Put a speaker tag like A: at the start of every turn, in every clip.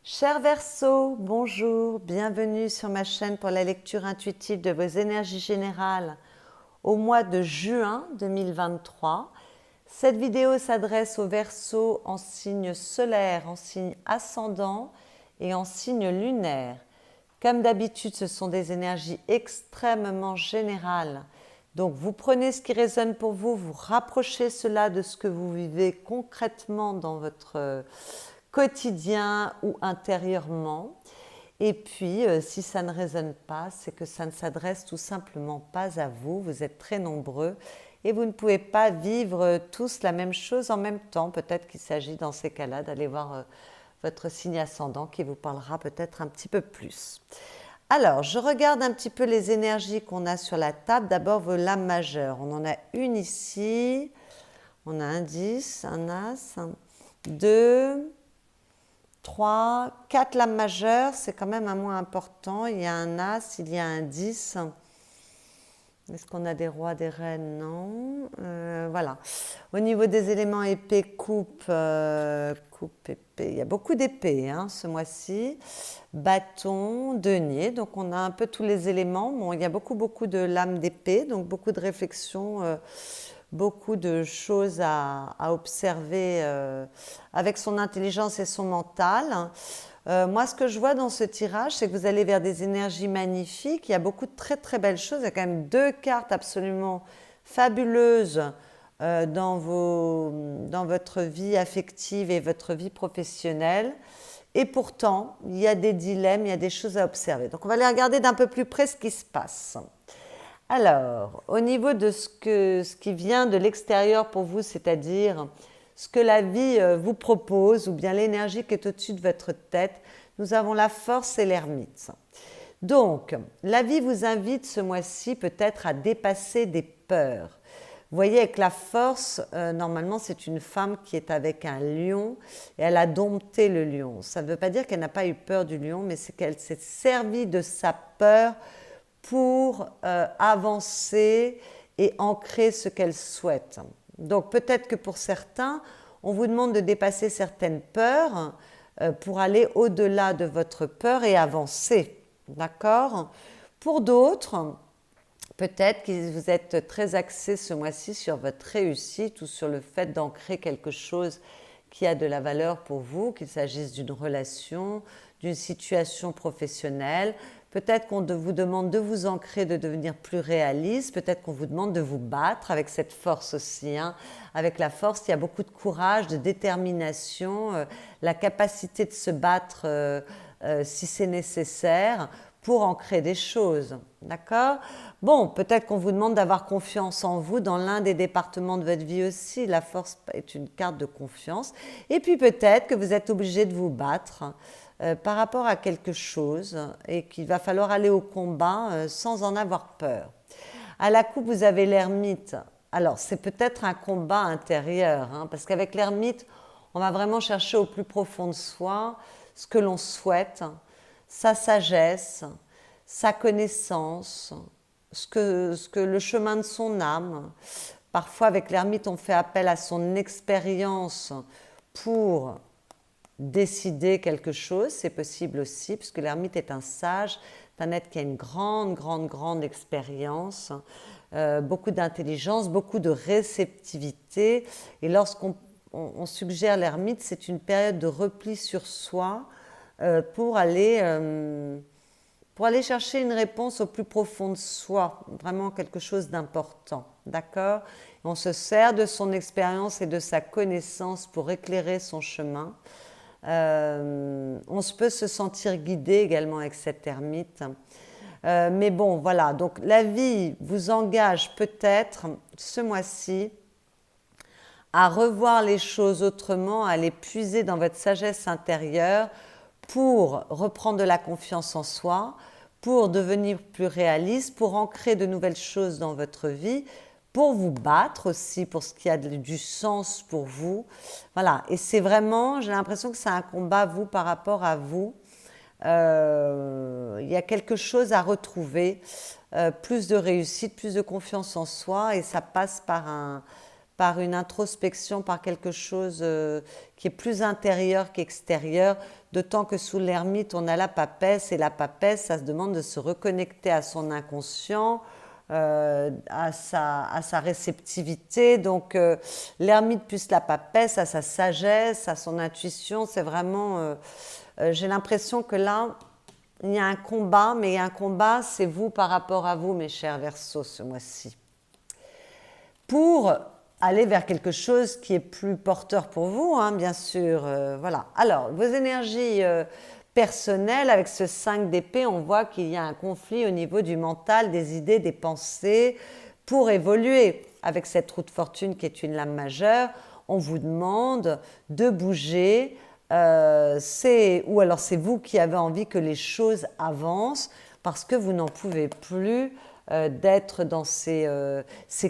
A: Chers Verseaux, bonjour, bienvenue sur ma chaîne pour la lecture intuitive de vos énergies générales au mois de juin 2023. Cette vidéo s'adresse aux Verseaux en signe solaire, en signe ascendant et en signe lunaire. Comme d'habitude, ce sont des énergies extrêmement générales. Donc vous prenez ce qui résonne pour vous, vous rapprochez cela de ce que vous vivez concrètement dans votre quotidien ou intérieurement. Et puis, si ça ne résonne pas, c'est que ça ne s'adresse tout simplement pas à vous. Vous êtes très nombreux et vous ne pouvez pas vivre tous la même chose en même temps. Peut-être qu'il s'agit dans ces cas-là d'aller voir votre signe ascendant qui vous parlera peut-être un petit peu plus. Alors, je regarde un petit peu les énergies qu'on a sur la table. D'abord, vos lames majeures. On en a une ici. On a un 10, un As, un 2, 3, 4 lames majeures. C'est quand même un moins important. Il y a un As, il y a un 10. Est-ce qu'on a des rois, des reines? Non. Voilà. Au niveau des éléments épée, coupe, épée. Il y a beaucoup d'épées ce mois-ci. Bâton, denier. Donc on a un peu tous les éléments. Bon, il y a beaucoup de lames d'épée, donc beaucoup de réflexions, beaucoup de choses à observer avec son intelligence et son mental. Moi, ce que je vois dans ce tirage, c'est que vous allez vers des énergies magnifiques. Il y a beaucoup de très très belles choses. Il y a quand même deux cartes absolument fabuleuses dans votre vie affective et votre vie professionnelle. Et pourtant, il y a des dilemmes, il y a des choses à observer. Donc, on va aller regarder d'un peu plus près ce qui se passe. Alors, au niveau de ce qui vient de l'extérieur pour vous, c'est-à-dire ce que la vie vous propose ou bien l'énergie qui est au-dessus de votre tête, nous avons la force et l'ermite. Donc, la vie vous invite ce mois-ci peut-être à dépasser des peurs. Vous voyez, avec la force, normalement, c'est une femme qui est avec un lion et elle a dompté le lion. Ça ne veut pas dire qu'elle n'a pas eu peur du lion, mais c'est qu'elle s'est servie de sa peur pour avancer et ancrer ce qu'elle souhaite. Donc peut-être que pour certains, on vous demande de dépasser certaines peurs pour aller au-delà de votre peur et avancer. D'accord? Pour d'autres, peut-être que vous êtes très axé ce mois-ci sur votre réussite ou sur le fait d'ancrer quelque chose qui a de la valeur pour vous, qu'il s'agisse d'une relation, d'une situation professionnelle. Peut-être qu'on vous demande de vous ancrer, de devenir plus réaliste. Peut-être qu'on vous demande de vous battre avec cette force aussi. Avec la force, il y a beaucoup de courage, de détermination, la capacité de se battre si c'est nécessaire pour ancrer des choses. D'accord? Bon, peut-être qu'on vous demande d'avoir confiance en vous dans l'un des départements de votre vie aussi. La force est une carte de confiance. Et puis peut-être que vous êtes obligé de vous battre par rapport à quelque chose et qu'il va falloir aller au combat sans en avoir peur. À la coupe, vous avez l'ermite. Alors, c'est peut-être un combat intérieur, parce qu'avec l'ermite, on va vraiment chercher au plus profond de soi ce que l'on souhaite, sa sagesse, sa connaissance, ce que le chemin de son âme. Parfois, avec l'ermite, on fait appel à son expérience pour décider quelque chose, c'est possible aussi, puisque l'ermite est un sage, c'est un être qui a une grande expérience, beaucoup d'intelligence, beaucoup de réceptivité. Et lorsqu'on suggère l'ermite, c'est une période de repli sur soi pour aller chercher une réponse au plus profond de soi, vraiment quelque chose d'important, d'accord? On se sert de son expérience et de sa connaissance pour éclairer son chemin. On peut se sentir guidé également avec cette ermite. Mais bon, voilà, donc la vie vous engage peut-être ce mois-ci à revoir les choses autrement, à aller puiser dans votre sagesse intérieure pour reprendre de la confiance en soi, pour devenir plus réaliste, pour ancrer de nouvelles choses dans votre vie, pour vous battre aussi pour ce qui a du sens pour vous. Voilà, et c'est vraiment, j'ai l'impression que c'est un combat, vous, par rapport à vous. Il y a quelque chose à retrouver, plus de réussite, plus de confiance en soi, et ça passe par une introspection, par quelque chose qui est plus intérieur qu'extérieur, d'autant que sous l'ermite, on a la papesse, et la papesse, ça se demande de se reconnecter à son inconscient, à sa réceptivité. Donc l'ermite plus la papesse, à sa sagesse, à son intuition, c'est vraiment... j'ai l'impression que là, il y a un combat, mais un combat, c'est vous par rapport à vous, mes chers Verseaux, ce mois-ci. Pour aller vers quelque chose qui est plus porteur pour vous, hein, bien sûr. Voilà. Alors, vos énergies personnelles, avec ce 5 d'épée, on voit qu'il y a un conflit au niveau du mental, des idées, des pensées. Pour évoluer avec cette roue de fortune qui est une lame majeure, on vous demande de bouger. Ou alors c'est vous qui avez envie que les choses avancent parce que vous n'en pouvez plus d'être dans ces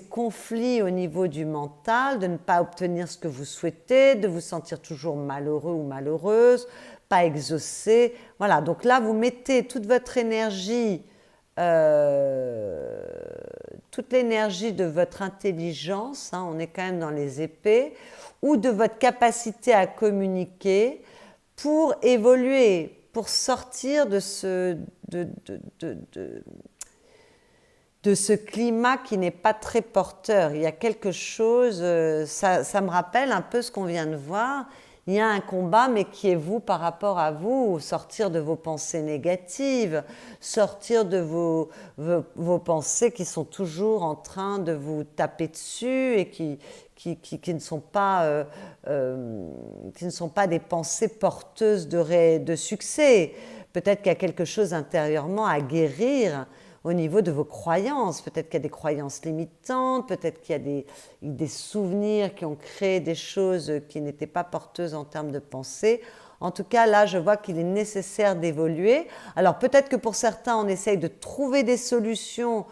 A: conflits au niveau du mental, de ne pas obtenir ce que vous souhaitez, de vous sentir toujours malheureux ou malheureuse, pas exaucé. Voilà, donc là vous mettez toute votre énergie, toute l'énergie de votre intelligence, hein, on est quand même dans les épées, ou de votre capacité à communiquer pour évoluer, pour sortir de ce climat qui n'est pas très porteur. Il y a quelque chose, ça me rappelle un peu ce qu'on vient de voir. Il y a un combat, mais qui est vous par rapport à vous, sortir de vos pensées négatives, sortir de vos pensées qui sont toujours en train de vous taper dessus et qui ne sont pas, des pensées porteuses de succès. Peut-être qu'il y a quelque chose intérieurement à guérir au niveau de vos croyances. Peut-être qu'il y a des croyances limitantes, peut-être qu'il y a des souvenirs qui ont créé des choses qui n'étaient pas porteuses en termes de pensée. En tout cas, là, je vois qu'il est nécessaire d'évoluer. Alors, peut-être que pour certains, on essaye de trouver des solutions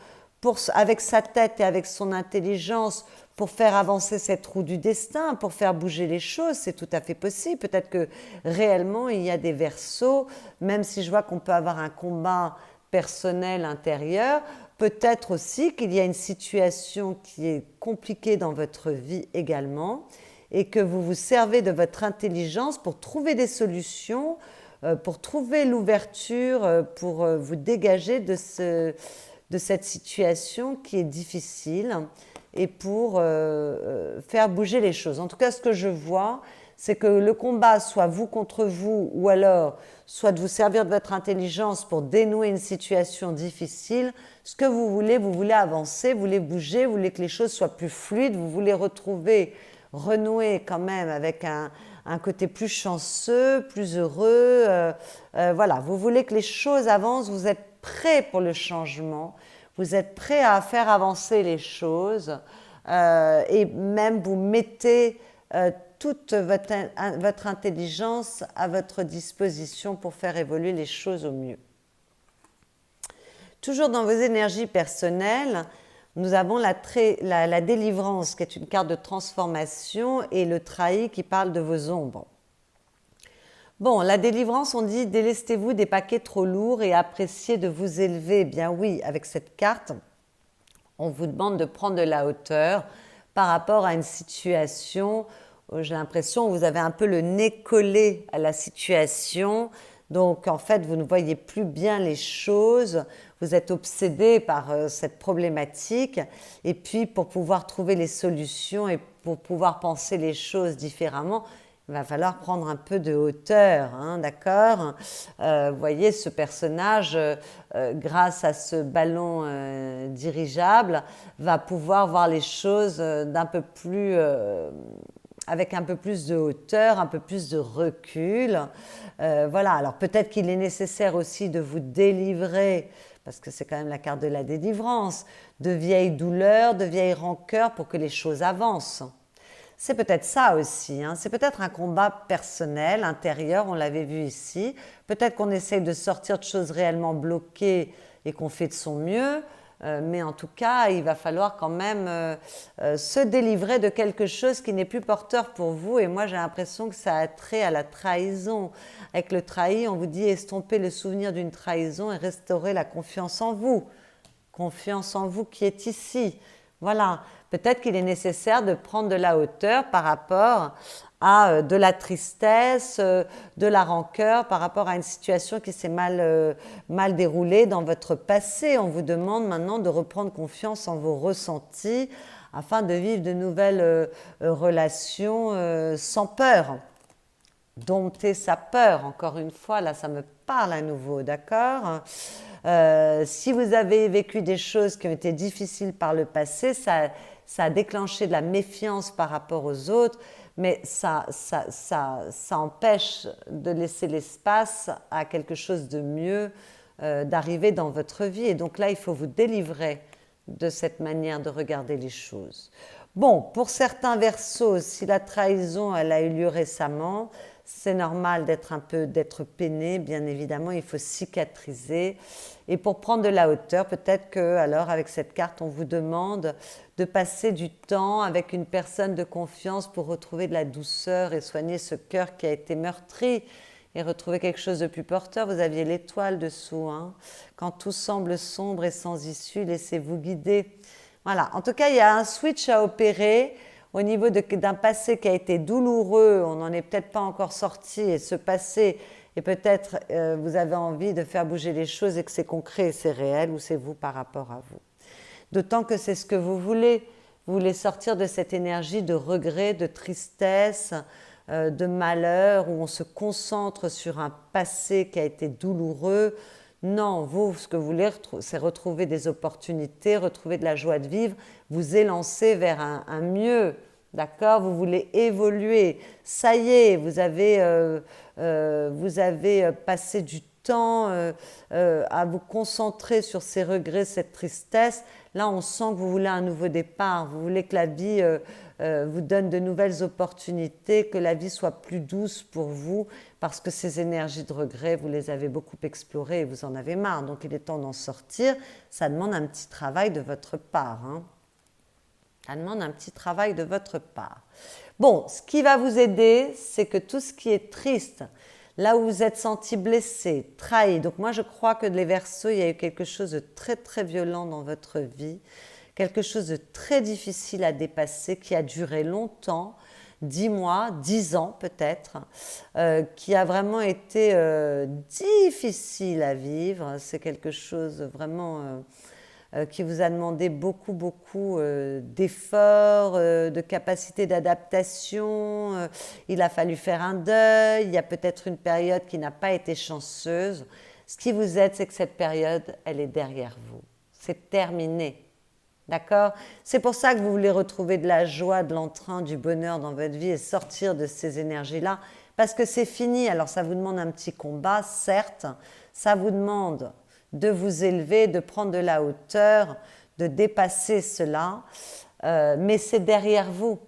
A: avec sa tête et avec son intelligence pour faire avancer cette roue du destin, pour faire bouger les choses. C'est tout à fait possible. Peut-être que réellement, il y a des Verseaux, même si je vois qu'on peut avoir un combat personnel intérieur, peut-être aussi qu'il y a une situation qui est compliquée dans votre vie également et que vous vous servez de votre intelligence pour trouver des solutions, pour trouver l'ouverture, pour vous dégager de cette situation qui est difficile et pour faire bouger les choses. En tout cas, ce que je vois, c'est que le combat soit vous contre vous, ou alors soit de vous servir de votre intelligence pour dénouer une situation difficile. Ce que vous voulez avancer, vous voulez bouger, vous voulez que les choses soient plus fluides, vous voulez renouer quand même avec un côté plus chanceux, plus heureux. Voilà, vous voulez que les choses avancent, vous êtes prêt pour le changement, vous êtes prêt à faire avancer les choses et même vous mettez toute votre intelligence à votre disposition pour faire évoluer les choses au mieux. Toujours dans vos énergies personnelles, nous avons la délivrance qui est une carte de transformation et le trahi qui parle de vos ombres. Bon, la délivrance, on dit délestez-vous des paquets trop lourds et appréciez de vous élever. Eh bien oui, avec cette carte, on vous demande de prendre de la hauteur par rapport à une situation. J'ai l'impression que vous avez un peu le nez collé à la situation. Donc, en fait, vous ne voyez plus bien les choses. Vous êtes obsédé par cette problématique. Et puis, pour pouvoir trouver les solutions et pour pouvoir penser les choses différemment, il va falloir prendre un peu de hauteur, hein, d'accord ? Vous voyez, ce personnage, grâce à ce ballon dirigeable, va pouvoir voir les choses d'un peu plus... avec un peu plus de hauteur, un peu plus de recul. Voilà, alors peut-être qu'il est nécessaire aussi de vous délivrer, parce que c'est quand même la carte de la délivrance, de vieilles douleurs, de vieilles rancœurs pour que les choses avancent. C'est peut-être ça aussi, hein. C'est peut-être un combat personnel, intérieur, on l'avait vu ici. Peut-être qu'on essaye de sortir de choses réellement bloquées et qu'on fait de son mieux. Mais en tout cas, il va falloir quand même se délivrer de quelque chose qui n'est plus porteur pour vous. Et moi, j'ai l'impression que ça a trait à la trahison. Avec le trahi, on vous dit estomper le souvenir d'une trahison et restaurer la confiance en vous. Confiance en vous qui est ici. Voilà. peut-être qu'il est nécessaire de prendre de la hauteur par rapport à de la tristesse, de la rancœur, par rapport à une situation qui s'est mal déroulée dans votre passé. On vous demande maintenant de reprendre confiance en vos ressentis afin de vivre de nouvelles relations sans peur. Dompter sa peur, encore une fois, là ça me parle à nouveau, d'accord? Si vous avez vécu des choses qui ont été difficiles par le passé, ça a déclenché de la méfiance par rapport aux autres, mais ça empêche de laisser l'espace à quelque chose de mieux d'arriver dans votre vie. Et donc là, il faut vous délivrer de cette manière de regarder les choses. Bon, pour certains Verseaux, si la trahison elle a eu lieu récemment, c'est normal d'être peiné, bien évidemment, il faut cicatriser. Et pour prendre de la hauteur, peut-être que, alors, avec cette carte, on vous demande de passer du temps avec une personne de confiance pour retrouver de la douceur et soigner ce cœur qui a été meurtri et retrouver quelque chose de plus porteur. Vous aviez l'étoile dessous, hein. Quand tout semble sombre et sans issue, laissez-vous guider. Voilà, en tout cas, il y a un switch à opérer au niveau d'un passé qui a été douloureux, on n'en est peut-être pas encore sorti, et ce passé, et peut-être vous avez envie de faire bouger les choses et que c'est concret, c'est réel, ou c'est vous par rapport à vous. D'autant que c'est ce que vous voulez sortir de cette énergie de regret, de tristesse, de malheur, où on se concentre sur un passé qui a été douloureux. Non, vous, ce que vous voulez, c'est retrouver des opportunités, retrouver de la joie de vivre, vous élancer vers un mieux, d'accord? Vous voulez évoluer. Ça y est, vous avez passé du temps à vous concentrer sur ces regrets, cette tristesse. Là, on sent que vous voulez un nouveau départ, vous voulez que la vie vous donne de nouvelles opportunités, que la vie soit plus douce pour vous, parce que ces énergies de regret, vous les avez beaucoup explorées et vous en avez marre. Donc, il est temps d'en sortir. Ça demande un petit travail de votre part, hein. Ça demande un petit travail de votre part. Bon, ce qui va vous aider, c'est que tout ce qui est triste, là où vous êtes senti blessé, trahi, donc moi je crois que les Verseaux, il y a eu quelque chose de très très violent dans votre vie, quelque chose de très difficile à dépasser, qui a duré longtemps, 10 mois, 10 ans peut-être, qui a vraiment été difficile à vivre. C'est quelque chose vraiment qui vous a demandé beaucoup d'efforts, de capacité d'adaptation. Il a fallu faire un deuil, il y a peut-être une période qui n'a pas été chanceuse. Ce qui vous aide, c'est que cette période, elle est derrière vous. C'est terminé. D'accord? C'est pour ça que vous voulez retrouver de la joie, de l'entrain, du bonheur dans votre vie et sortir de ces énergies-là, parce que c'est fini. Alors ça vous demande un petit combat, certes, ça vous demande de vous élever, de prendre de la hauteur, de dépasser cela, mais c'est derrière vous.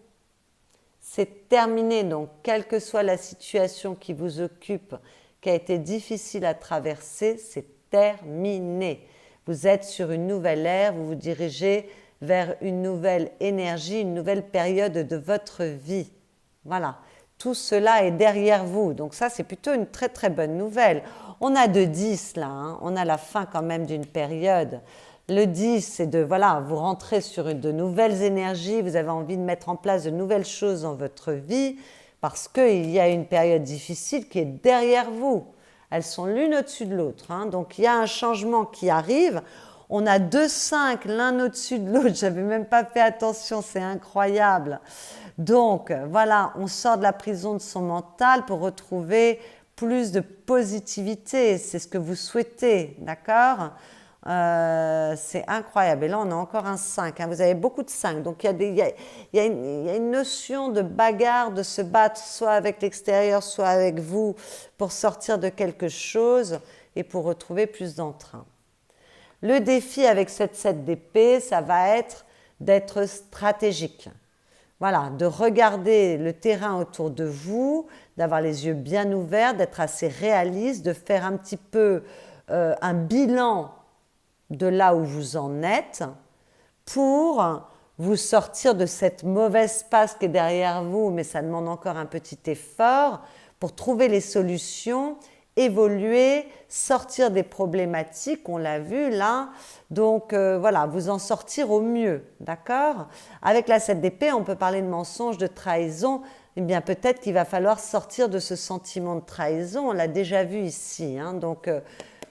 A: C'est terminé, donc quelle que soit la situation qui vous occupe, qui a été difficile à traverser, c'est terminé. Vous êtes sur une nouvelle ère, vous vous dirigez vers une nouvelle énergie, une nouvelle période de votre vie. Voilà, tout cela est derrière vous. Donc ça, c'est plutôt une très très bonne nouvelle. On a de 10 là, hein. On a la fin quand même d'une période. Le 10, c'est de, voilà, vous rentrez sur de nouvelles énergies, vous avez envie de mettre en place de nouvelles choses dans votre vie parce qu'il y a une période difficile qui est derrière vous. Elles sont l'une au-dessus de l'autre, hein. Donc il y a un changement qui arrive. On a 2 5 l'un au-dessus de l'autre. Je n'avais même pas fait attention, c'est incroyable. Donc voilà, on sort de la prison de son mental pour retrouver plus de positivité. C'est ce que vous souhaitez, d'accord? C'est incroyable. Et là, on a encore un 5, hein. Vous avez beaucoup de 5. Donc, il y a une notion de bagarre, de se battre soit avec l'extérieur, soit avec vous pour sortir de quelque chose et pour retrouver plus d'entrain. Le défi avec cette 7 d'épée, ça va être d'être stratégique. Voilà, de regarder le terrain autour de vous, d'avoir les yeux bien ouverts, d'être assez réaliste, de faire un petit peu un bilan de là où vous en êtes pour vous sortir de cette mauvaise passe qui est derrière vous, mais ça demande encore un petit effort pour trouver les solutions évoluer, sortir des problématiques, on l'a vu là, donc voilà, vous en sortir au mieux, d'accord? Avec la 7 d'épée, on peut parler de mensonge, de trahison, eh bien peut-être qu'il va falloir sortir de ce sentiment de trahison, on l'a déjà vu ici, hein, donc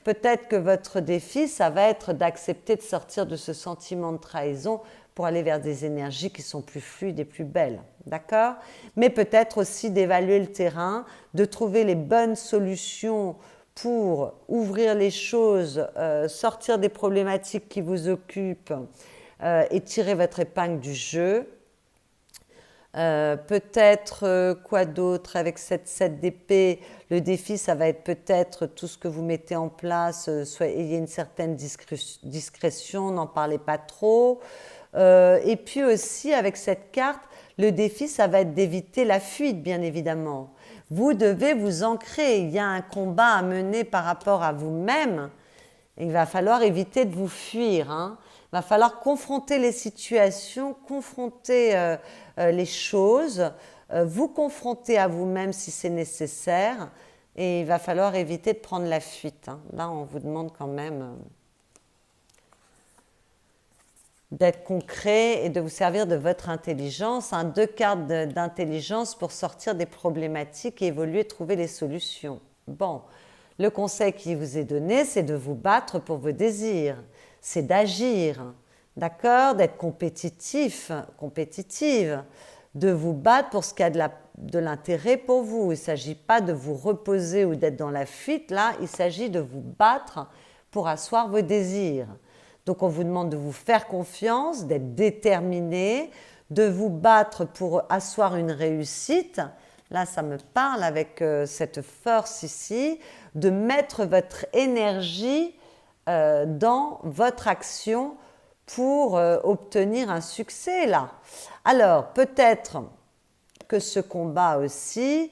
A: peut-être que votre défi, ça va être d'accepter de sortir de ce sentiment de trahison pour aller vers des énergies qui sont plus fluides et plus belles, d'accord? Mais peut-être aussi d'évaluer le terrain, de trouver les bonnes solutions pour ouvrir les choses, sortir des problématiques qui vous occupent et tirer votre épingle du jeu. Peut-être quoi d'autre avec cette 7 d'épée, le défi ça va être peut-être tout ce que vous mettez en place, ayez une certaine discrétion, n'en parlez pas trop. Et puis aussi avec cette carte, le défi ça va être d'éviter la fuite bien évidemment. Vous devez vous ancrer, il y a un combat à mener par rapport à vous-même, il va falloir éviter de vous fuir, hein. Il va falloir confronter les situations, confronter les choses, vous confronter à vous-même si c'est nécessaire et il va falloir éviter de prendre la fuite, hein. Là, on vous demande quand même d'être concret et de vous servir de votre intelligence, hein. 2 cartes d'intelligence pour sortir des problématiques et évoluer, trouver les solutions. Bon, le conseil qui vous est donné, c'est de vous battre pour vos désirs, c'est d'agir, d'accord, d'être compétitif, compétitive, de vous battre pour ce qui a de l'intérêt pour vous. Il ne s'agit pas de vous reposer ou d'être dans la fuite, là, il s'agit de vous battre pour asseoir vos désirs. Donc on vous demande de vous faire confiance, d'être déterminé, de vous battre pour asseoir une réussite. Là, ça me parle avec cette force ici, de mettre votre énergie dans votre action pour obtenir un succès là. Alors, peut-être que ce combat aussi,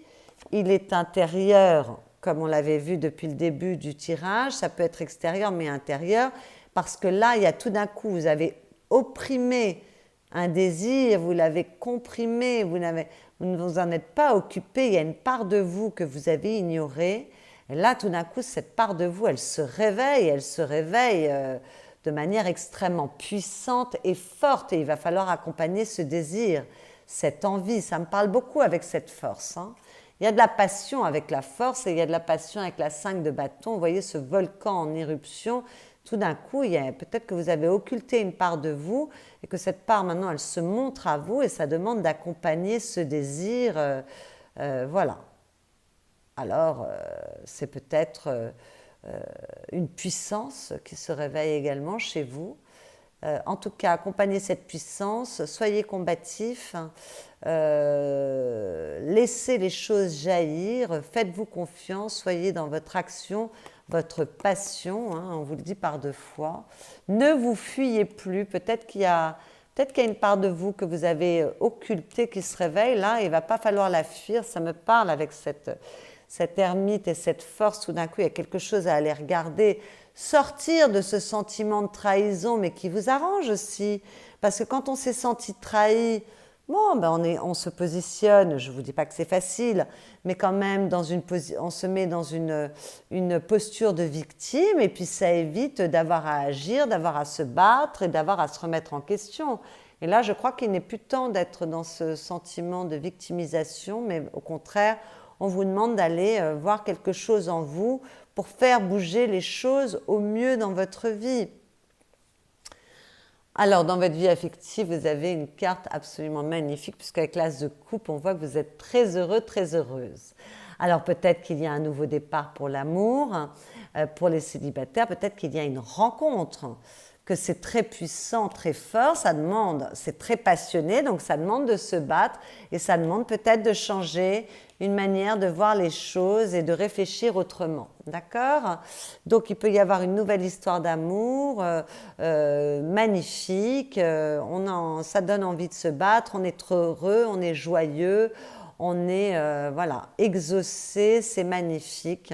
A: il est intérieur, comme on l'avait vu depuis le début du tirage, ça peut être extérieur mais intérieur, parce que là, il y a tout d'un coup, vous avez opprimé un désir, vous l'avez comprimé, vous ne vous en êtes pas occupé, il y a une part de vous que vous avez ignorée. Et là, tout d'un coup, cette part de vous, elle se réveille de manière extrêmement puissante et forte. Et il va falloir accompagner ce désir, cette envie. Ça me parle beaucoup avec cette force, hein. Il y a de la passion avec la force et il y a de la passion avec la 5 de bâton. Vous voyez ce volcan en éruption. Tout d'un coup, peut-être que vous avez occulté une part de vous et que cette part, maintenant, elle se montre à vous et ça demande d'accompagner ce désir. Voilà. Alors, c'est peut-être une puissance qui se réveille également chez vous. En tout cas, accompagnez cette puissance, soyez combatifs, laissez les choses jaillir, faites-vous confiance, soyez dans votre action, votre passion, hein, on vous le dit par 2 fois. Ne vous fuyez plus, peut-être qu'il y a une part de vous que vous avez occultée qui se réveille, là, il ne va pas falloir la fuir, ça me parle avec cette ermite et cette force, tout d'un coup, il y a quelque chose à aller regarder, sortir de ce sentiment de trahison, mais qui vous arrange aussi. Parce que quand on s'est senti trahi, bon, ben on se positionne, je ne vous dis pas que c'est facile, mais quand même, on se met dans une posture de victime, et puis ça évite d'avoir à agir, d'avoir à se battre et d'avoir à se remettre en question. Et là, je crois qu'il n'est plus temps d'être dans ce sentiment de victimisation, mais au contraire, on vous demande d'aller voir quelque chose en vous pour faire bouger les choses au mieux dans votre vie. Alors, dans votre vie affective, vous avez une carte absolument magnifique, puisqu'avec l'As de coupe, on voit que vous êtes très heureux, très heureuse. Alors, peut-être qu'il y a un nouveau départ pour l'amour, pour les célibataires, peut-être qu'il y a une rencontre, que c'est très puissant, très fort, c'est très passionné, donc ça demande de se battre et ça demande peut-être de changer une manière de voir les choses et de réfléchir autrement, d'accord? Donc il peut y avoir une nouvelle histoire d'amour magnifique, ça donne envie de se battre, on est trop heureux, on est joyeux, on est voilà, exaucé, c'est magnifique,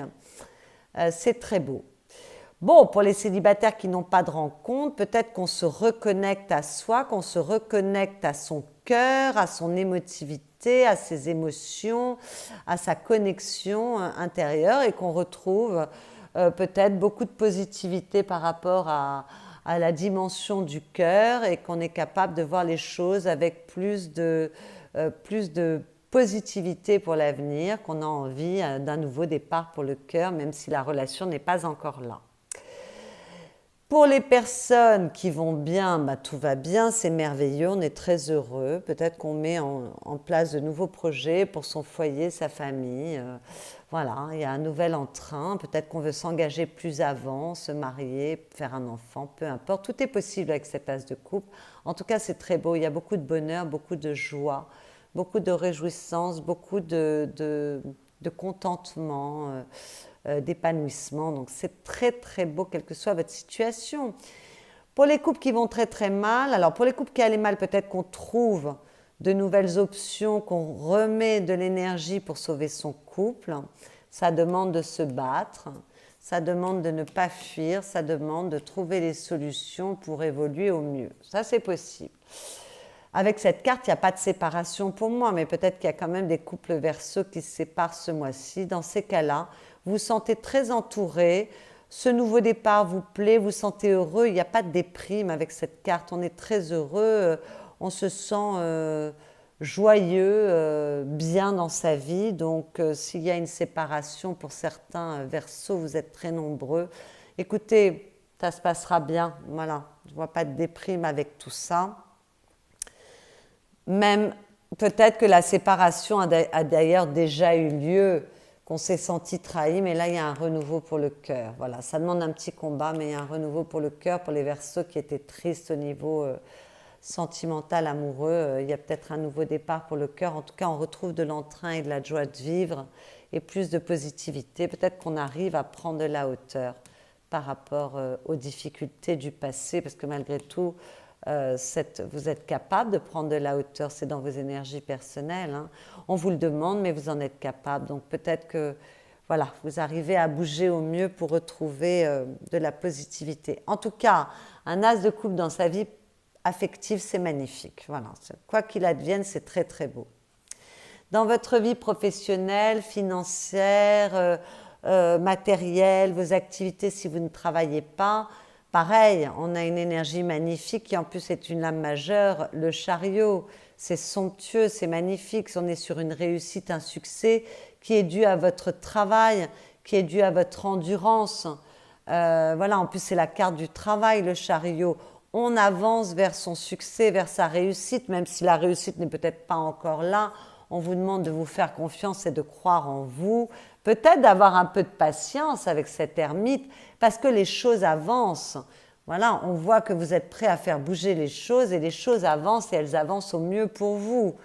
A: c'est très beau. Bon, pour les célibataires qui n'ont pas de rencontre, peut-être qu'on se reconnecte à soi, qu'on se reconnecte à son cœur, à son émotivité, sensibilité, à ses émotions, à sa connexion intérieure et qu'on retrouve peut-être beaucoup de positivité par rapport à la dimension du cœur et qu'on est capable de voir les choses avec plus de positivité pour l'avenir, qu'on a envie d'un nouveau départ pour le cœur, même si la relation n'est pas encore là. Pour les personnes qui vont bien, bah, tout va bien, c'est merveilleux, on est très heureux. Peut-être qu'on met en place de nouveaux projets pour son foyer, sa famille. Voilà, il y a un nouvel entrain. Peut-être qu'on veut s'engager plus avant, se marier, faire un enfant, peu importe. Tout est possible avec cette as de coupe. En tout cas, c'est très beau. Il y a beaucoup de bonheur, beaucoup de joie, beaucoup de réjouissance, beaucoup de contentement. D'épanouissement. Donc c'est très très beau quelle que soit votre situation. Pour les couples qui vont très très mal, alors pour les couples qui allaient mal, peut-être qu'on trouve de nouvelles options, qu'on remet de l'énergie pour sauver son couple. Ça demande de se battre, ça demande de ne pas fuir, ça demande de trouver les solutions pour évoluer au mieux. Ça c'est possible. Avec cette carte, il n'y a pas de séparation pour moi, mais peut-être qu'il y a quand même des couples Verseau qui se séparent ce mois-ci. Dans ces cas-là, vous vous sentez très entouré, ce nouveau départ vous plaît, vous vous sentez heureux, il n'y a pas de déprime avec cette carte, on est très heureux, on se sent joyeux, bien dans sa vie. Donc s'il y a une séparation pour certains Verseaux, vous êtes très nombreux, écoutez, ça se passera bien, voilà, je ne vois pas de déprime avec tout ça. Même peut-être que la séparation a d'ailleurs déjà eu lieu, qu'on s'est senti trahi, mais là il y a un renouveau pour le cœur. Voilà, ça demande un petit combat, mais il y a un renouveau pour le cœur, pour les Verseaux qui étaient tristes au niveau sentimental, amoureux. Il y a peut-être un nouveau départ pour le cœur. En tout cas, on retrouve de l'entrain et de la joie de vivre et plus de positivité. Peut-être qu'on arrive à prendre de la hauteur par rapport aux difficultés du passé, parce que malgré tout, vous êtes capable de prendre de la hauteur, c'est dans vos énergies personnelles. Hein. On vous le demande, mais vous en êtes capable. Donc peut-être que voilà, vous arrivez à bouger au mieux pour retrouver de la positivité. En tout cas, un as de coupe dans sa vie affective, c'est magnifique. Voilà, quoi qu'il advienne, c'est très très beau. Dans votre vie professionnelle, financière, matérielle, vos activités si vous ne travaillez pas, pareil, on a une énergie magnifique qui en plus est une lame majeure, le chariot, c'est somptueux, c'est magnifique, on est sur une réussite, un succès qui est dû à votre travail, qui est dû à votre endurance. Voilà, en plus c'est la carte du travail, le chariot. On avance vers son succès, vers sa réussite, même si la réussite n'est peut-être pas encore là. On vous demande de vous faire confiance et de croire en vous. Peut-être d'avoir un peu de patience avec cet ermite, parce que les choses avancent. Voilà, on voit que vous êtes prêt à faire bouger les choses et les choses avancent et elles avancent au mieux pour vous.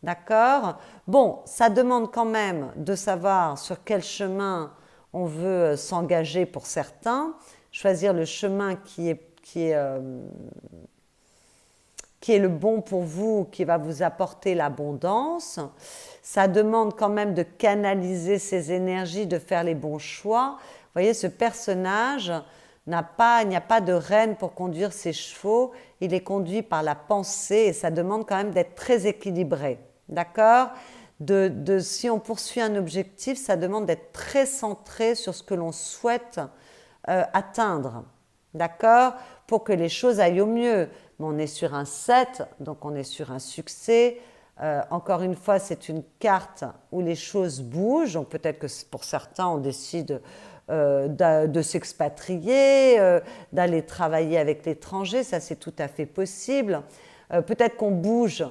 A: D'accord? Bon, ça demande quand même de savoir sur quel chemin on veut s'engager pour certains, choisir le chemin qui est le bon pour vous, qui va vous apporter l'abondance. Ça demande quand même de canaliser ses énergies, de faire les bons choix. Vous voyez, ce personnage, il n'y a pas de reine pour conduire ses chevaux. Il est conduit par la pensée et ça demande quand même d'être très équilibré. D'accord ? Si on poursuit un objectif, ça demande d'être très centré sur ce que l'on souhaite atteindre. D'accord? Pour que les choses aillent au mieux. Mais on est sur un 7, donc on est sur un succès. Encore une fois, c'est une carte où les choses bougent. Donc peut-être que pour certains, on décide de s'expatrier, d'aller travailler avec l'étranger. Ça, c'est tout à fait possible. Peut-être qu'on bouge,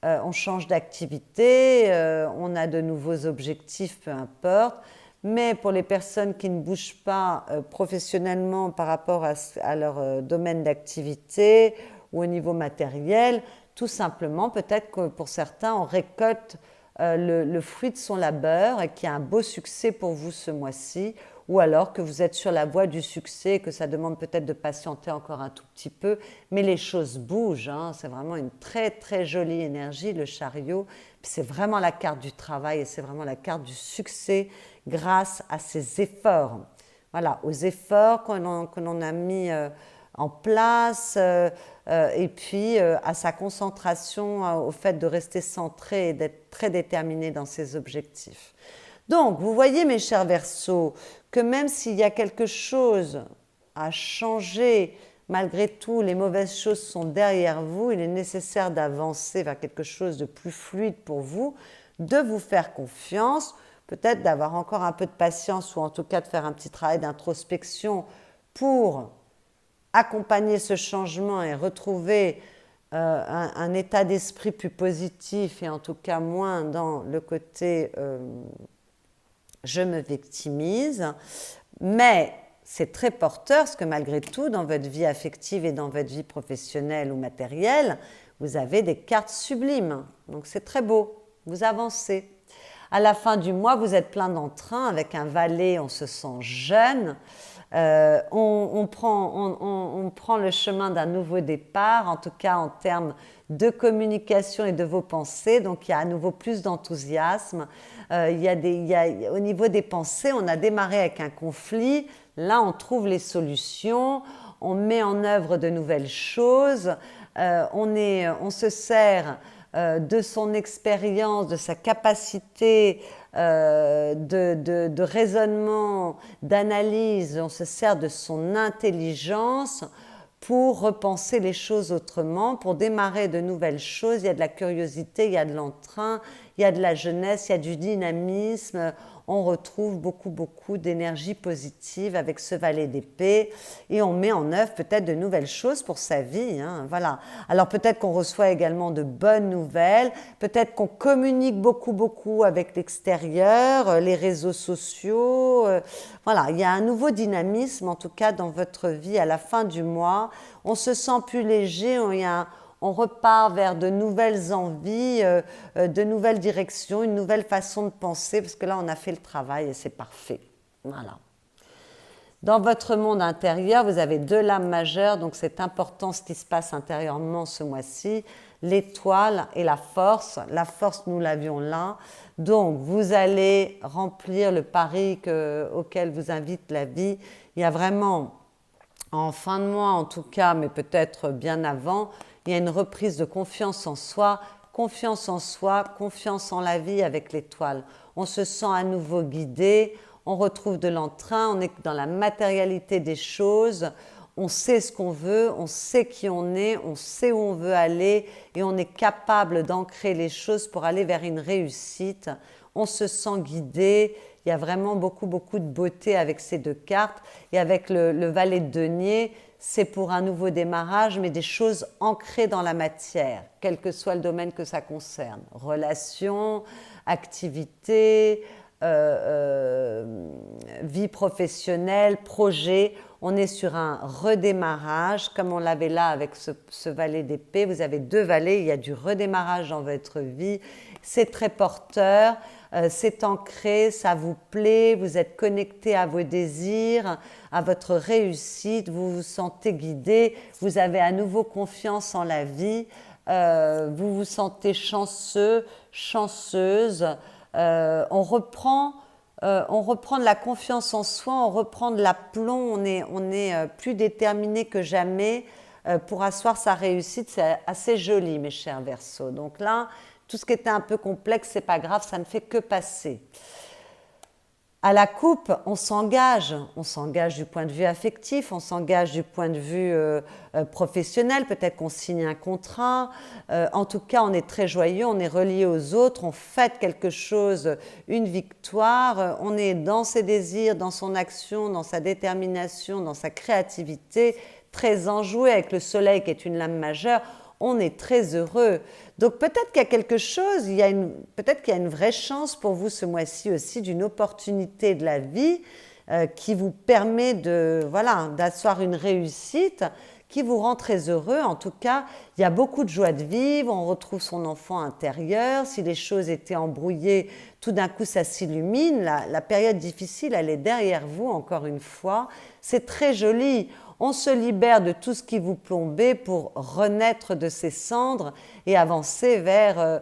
A: on change d'activité, on a de nouveaux objectifs, peu importe. Mais pour les personnes qui ne bougent pas professionnellement par rapport à leur domaine d'activité ou au niveau matériel, tout simplement, peut-être que pour certains, on récolte le fruit de son labeur et qu'il y a un beau succès pour vous ce mois-ci, ou alors que vous êtes sur la voie du succès et que ça demande peut-être de patienter encore un tout petit peu, mais les choses bougent, hein. C'est vraiment une très très jolie énergie, le chariot, c'est vraiment la carte du travail et c'est vraiment la carte du succès grâce à ses efforts. Voilà, aux efforts que l'on a mis en place, et puis à sa concentration, au fait de rester centré et d'être très déterminé dans ses objectifs. Donc, vous voyez, mes chers Verseaux, que même s'il y a quelque chose à changer, malgré tout, les mauvaises choses sont derrière vous, il est nécessaire d'avancer vers quelque chose de plus fluide pour vous, de vous faire confiance, peut-être d'avoir encore un peu de patience ou en tout cas de faire un petit travail d'introspection pour accompagner ce changement et retrouver un état d'esprit plus positif et en tout cas moins dans le côté je me victimise. Mais c'est très porteur parce que malgré tout, dans votre vie affective et dans votre vie professionnelle ou matérielle, vous avez des cartes sublimes. Donc c'est très beau, vous avancez. À la fin du mois, vous êtes plein d'entrain avec un valet, on se sent jeune. On prend le chemin d'un nouveau départ, en tout cas en termes de communication et de vos pensées. Donc il y a à nouveau plus d'enthousiasme. Au niveau des pensées, on a démarré avec un conflit. Là, on trouve les solutions, on met en œuvre de nouvelles choses, on se sert de son expérience, de sa capacité de raisonnement, d'analyse, on se sert de son intelligence pour repenser les choses autrement, pour démarrer de nouvelles choses. Il y a de la curiosité, il y a de l'entrain, il y a de la jeunesse, il y a du dynamisme. On retrouve beaucoup d'énergie positive avec ce valet d'épée et on met en œuvre peut-être de nouvelles choses pour sa vie. Voilà. Alors peut-être qu'on reçoit également de bonnes nouvelles, peut-être qu'on communique beaucoup avec l'extérieur, les réseaux sociaux. Voilà, il y a un nouveau dynamisme en tout cas dans votre vie à la fin du mois. On se sent plus léger, on repart vers de nouvelles envies, de nouvelles directions, une nouvelle façon de penser, parce que là, on a fait le travail et c'est parfait. Voilà. Dans votre monde intérieur, vous avez deux lames majeures, donc c'est important ce qui se passe intérieurement ce mois-ci, l'étoile et la force. La force, nous l'avions là. Donc, vous allez remplir le pari auquel vous invite la vie. Il y a vraiment, en fin de mois en tout cas, mais peut-être bien avant, il y a une reprise de confiance en soi, confiance en la vie avec l'étoile. On se sent à nouveau guidé, on retrouve de l'entrain, on est dans la matérialité des choses, on sait ce qu'on veut, on sait qui on sait où on veut aller et on est capable d'ancrer les choses pour aller vers une réussite. On se sent guidé, il y a vraiment beaucoup de beauté avec ces deux cartes et avec le valet de denier. C'est pour un nouveau démarrage, mais des choses ancrées dans la matière, quel que soit le domaine que ça concerne. Relations, activités, vie professionnelle, projet. On est sur un redémarrage, comme on l'avait là avec ce valet d'épée. Vous avez deux valets, il y a du redémarrage dans votre vie. C'est très porteur. C'est ancré, ça vous plaît, vous êtes connecté à vos désirs, à votre réussite, vous vous sentez guidé, vous avez à nouveau confiance en la vie, vous vous sentez chanceux, chanceuse. On reprend de la confiance en soi, on reprend de l'aplomb, on est plus déterminé que jamais pour asseoir sa réussite. C'est assez joli, mes chers Verseaux. Donc là, tout ce qui était un peu complexe, c'est pas grave, ça ne fait que passer. À la coupe, on s'engage du point de vue affectif, on s'engage du point de vue professionnel, peut-être qu'on signe un contrat. En tout cas, on est très joyeux, on est relié aux autres, on fête quelque chose, une victoire, on est dans ses désirs, dans son action, dans sa détermination, dans sa créativité, très enjoué avec le soleil qui est une lame majeure. On est très heureux. Donc peut-être qu'il y a quelque chose, peut-être qu'il y a une vraie chance pour vous ce mois-ci aussi d'une opportunité de la vie qui vous permet d'asseoir une réussite qui vous rend très heureux. En tout cas, il y a beaucoup de joie de vivre, on retrouve son enfant intérieur. Si les choses étaient embrouillées, tout d'un coup ça s'illumine. La période difficile, elle est derrière vous, encore une fois. C'est très joli. On se libère de tout ce qui vous plombait pour renaître de ses cendres et avancer vers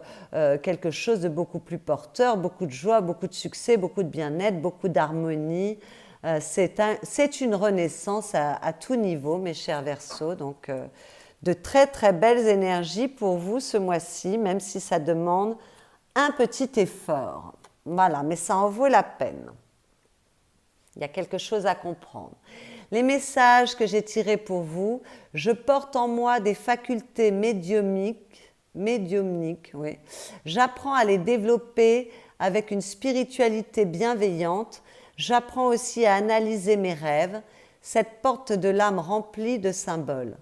A: quelque chose de beaucoup plus porteur, beaucoup de joie, beaucoup de succès, beaucoup de bien-être, beaucoup d'harmonie. C'est une renaissance à tout niveau, mes chers Verseaux. Donc, de très très belles énergies pour vous ce mois-ci, même si ça demande un petit effort. Voilà, mais ça en vaut la peine. Il y a quelque chose à comprendre. Les messages que j'ai tirés pour vous: je porte en moi des facultés médiumniques, oui. J'apprends à les développer avec une spiritualité bienveillante. J'apprends aussi à analyser mes rêves, cette porte de l'âme remplie de symboles.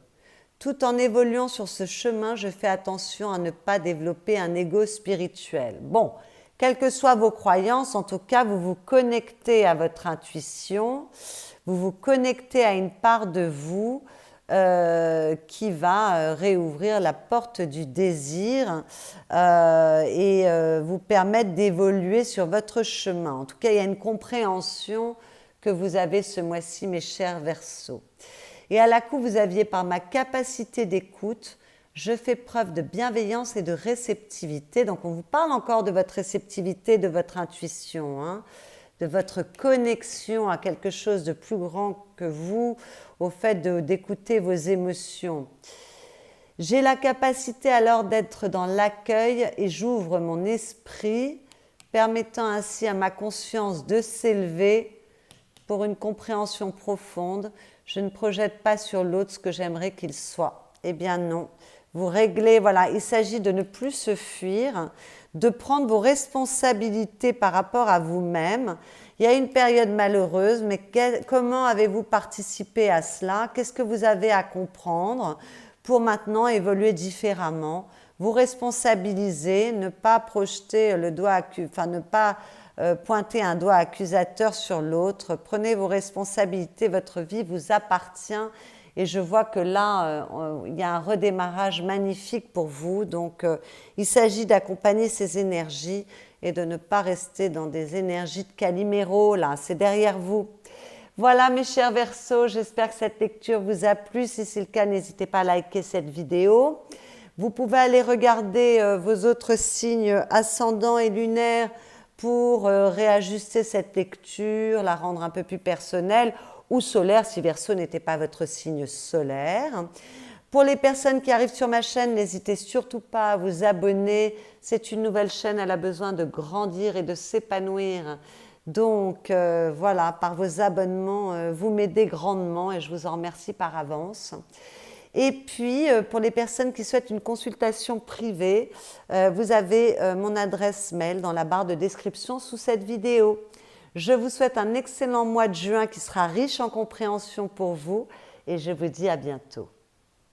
A: Tout en évoluant sur ce chemin, je fais attention à ne pas développer un ego spirituel. Bon, quelles que soient vos croyances, en tout cas, vous vous connectez à votre intuition, vous vous connectez à une part de vous qui va réouvrir la porte du désir et vous permettre d'évoluer sur votre chemin. En tout cas, il y a une compréhension que vous avez ce mois-ci, mes chers Verseaux. Et à la coup, vous aviez, par ma capacité d'écoute, je fais preuve de bienveillance et de réceptivité. Donc, on vous parle encore de votre réceptivité, de votre intuition, hein, de votre connexion à quelque chose de plus grand que vous, au fait d'écouter vos émotions. J'ai la capacité alors d'être dans l'accueil et j'ouvre mon esprit, permettant ainsi à ma conscience de s'élever pour une compréhension profonde. Je ne projette pas sur l'autre ce que j'aimerais qu'il soit. Eh bien non, vous réglez, voilà, il s'agit de ne plus se fuir, de prendre vos responsabilités par rapport à vous-même. Il y a une période malheureuse, mais comment avez-vous participé à cela? Qu'est-ce que vous avez à comprendre pour maintenant évoluer différemment? Vous responsabiliser, ne pas projeter le doigt, ne pas pointer un doigt accusateur sur l'autre. Prenez vos responsabilités, votre vie vous appartient. Et je vois que là, il y a un redémarrage magnifique pour vous. Donc, il s'agit d'accompagner ces énergies et de ne pas rester dans des énergies de Calimero. Là, c'est derrière vous. Voilà, mes chers Verseaux, j'espère que cette lecture vous a plu. Si c'est le cas, n'hésitez pas à liker cette vidéo. Vous pouvez aller regarder vos autres signes ascendants et lunaires pour réajuster cette lecture, la rendre un peu plus personnelle, ou solaire si Verseau n'était pas votre signe solaire. Pour les personnes qui arrivent sur ma chaîne, n'hésitez surtout pas à vous abonner. C'est une nouvelle chaîne, elle a besoin de grandir et de s'épanouir. Donc voilà, par vos abonnements, vous m'aidez grandement et je vous en remercie par avance. Et puis, pour les personnes qui souhaitent une consultation privée, vous avez mon adresse mail dans la barre de description sous cette vidéo. Je vous souhaite un excellent mois de juin qui sera riche en compréhension pour vous et je vous dis à bientôt.